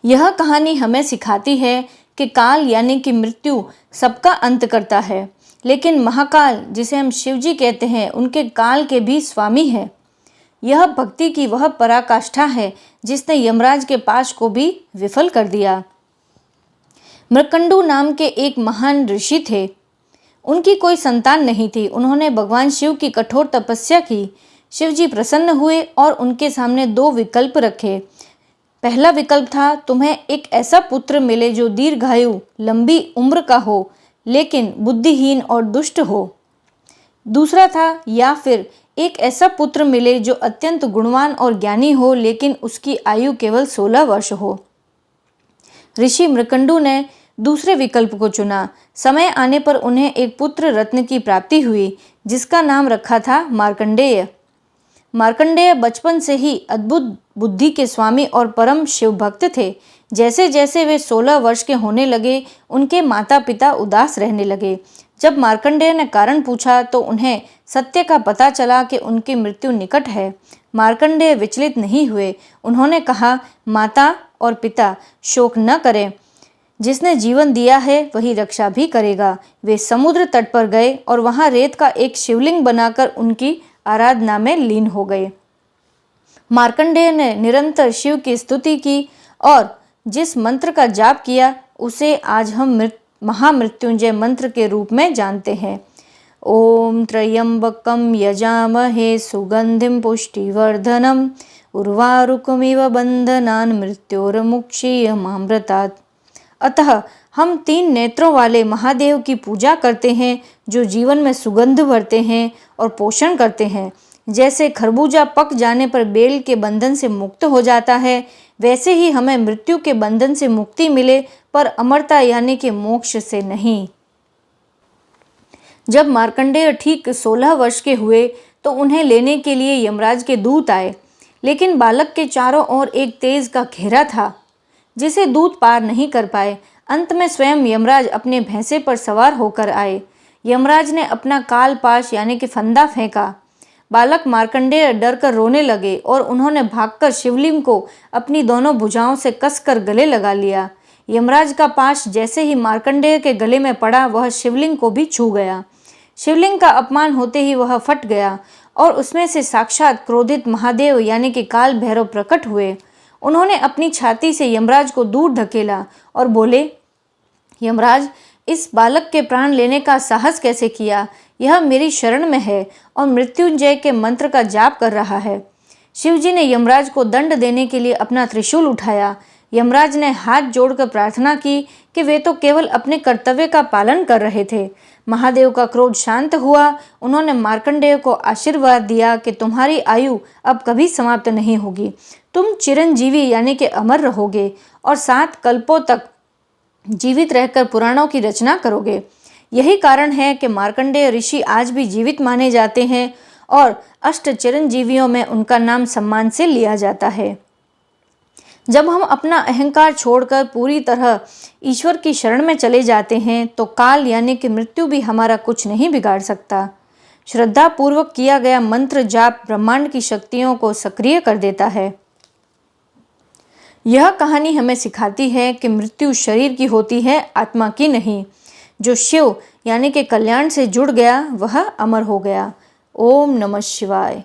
यह कहानी हमें सिखाती है कि काल यानी कि मृत्यु सबका अंत करता है, लेकिन महाकाल जिसे हम शिव जी कहते हैं उनके काल के भी स्वामी है। यह भक्ति की वह पराकाष्ठा है जिसने यमराज के पाश को भी विफल कर दिया। मृकंडू नाम के एक महान ऋषि थे। उनकी कोई संतान नहीं थी। उन्होंने भगवान शिव की कठोर तपस्या की। शिव जी प्रसन्न हुए और उनके सामने दो विकल्प रखे। पहला विकल्प था, तुम्हें एक ऐसा पुत्र मिले जो दीर्घायु लंबी उम्र का हो लेकिन बुद्धिहीन और दुष्ट हो। दूसरा था, या फिर एक ऐसा पुत्र मिले जो अत्यंत गुणवान और ज्ञानी हो लेकिन उसकी आयु केवल 16 वर्ष हो। ऋषि मृकंडू ने दूसरे विकल्प को चुना। समय आने पर उन्हें एक पुत्र रत्न की प्राप्ति हुई जिसका नाम रखा था मार्कंडेय। मार्कंडेय बचपन से ही अद्भुत बुद्धि के स्वामी और परम शिव भक्त थे। जैसे जैसे वे 16 वर्ष के होने लगे उनके माता पिता उदास रहने लगे। जब मार्कंडेय ने कारण पूछा तो उन्हें सत्य का पता चला कि उनकी मृत्यु निकट है। मार्कंडेय विचलित नहीं हुए। उन्होंने कहा, माता और पिता शोक न करें, जिसने जीवन दिया है वही रक्षा भी करेगा। वे समुद्र तट पर गए और वहां रेत का एक शिवलिंग बनाकर उनकी आराधना में लीन हो गए। मार्कंडेय ने निरंतर शिव की स्तुति की और जिस मंत्र का जाप किया उसे आज हम महामृत्युंजय मंत्र के रूप में जानते हैं। ओम त्र्यंबकम यजामहे सुगंधिम पुष्टिवर्धनम उर्वारुकमिव बंधनान् मृत्योर्मुक्षीयमामृतात्। अतः हम 3 नेत्रों वाले महादेव की पूजा करते हैं जो जीवन में सुगंध भरते हैं और पोषण करते हैं। जैसे खरबूजा पक जाने पर बेल के बंधन से मुक्त हो जाता है, वैसे ही हमें मृत्यु के बंधन से मुक्ति मिले, पर अमरता यानी कि मोक्ष से नहीं। जब मार्कंडेय ठीक 16 वर्ष के हुए तो उन्हें लेने के लिए यमराज के दूत आए, लेकिन बालक के चारों ओर एक तेज का घेरा था जिसे दूत पार नहीं कर पाए। अंत में स्वयं यमराज अपने भैंसे पर सवार होकर आए। यमराज ने अपना काल पाश यानी कि फंदा फेंका। बालक मार्कंडेय डर कर रोने लगे और उन्होंने भागकर शिवलिंग को अपनी दोनों भुजाओं से कसकर गले लगा लिया। यमराज का पाश जैसे ही मार्कंडेय के गले में पड़ा वह शिवलिंग को भी छू गया। शिवलिंग का अपमान होते ही वह फट गया और उसमें से साक्षात क्रोधित महादेव यानी कि काल भैरव प्रकट हुए। उन्होंने अपनी छाती से यमराज को दूर धकेला और बोले, यमराज, इस बालक के प्राण लेने का साहस कैसे किया? यह मेरी शरण में है और मृत्युंजय के मंत्र का जाप कर रहा है। शिवजी ने यमराज को दंड देने के लिए अपना त्रिशूल उठाया। यमराज ने हाथ जोड़कर प्रार्थना की कि वे तो केवल अपने कर्तव्य का पालन कर रहे थे। महादेव का क्रोध शांत हुआ। उन्होंने मार्कंडेय को आशीर्वाद दिया कि तुम्हारी आयु अब कभी समाप्त नहीं होगी। तुम चिरंजीवी यानी कि अमर रहोगे और 7 कल्पों तक जीवित रहकर पुराणों की रचना करोगे। यही कारण है कि मार्कंडेय ऋषि आज भी जीवित माने जाते हैं और अष्ट चिरंजीवियों में उनका नाम सम्मान से लिया जाता है। जब हम अपना अहंकार छोड़कर पूरी तरह ईश्वर की शरण में चले जाते हैं तो काल यानी कि मृत्यु भी हमारा कुछ नहीं बिगाड़ सकता। श्रद्धा पूर्वक किया गया मंत्र जाप ब्रह्मांड की शक्तियों को सक्रिय कर देता है। यह कहानी हमें सिखाती है कि मृत्यु शरीर की होती है, आत्मा की नहीं। जो शिव यानी कि कल्याण से जुड़ गया वह अमर हो गया। ओम नमः शिवाय।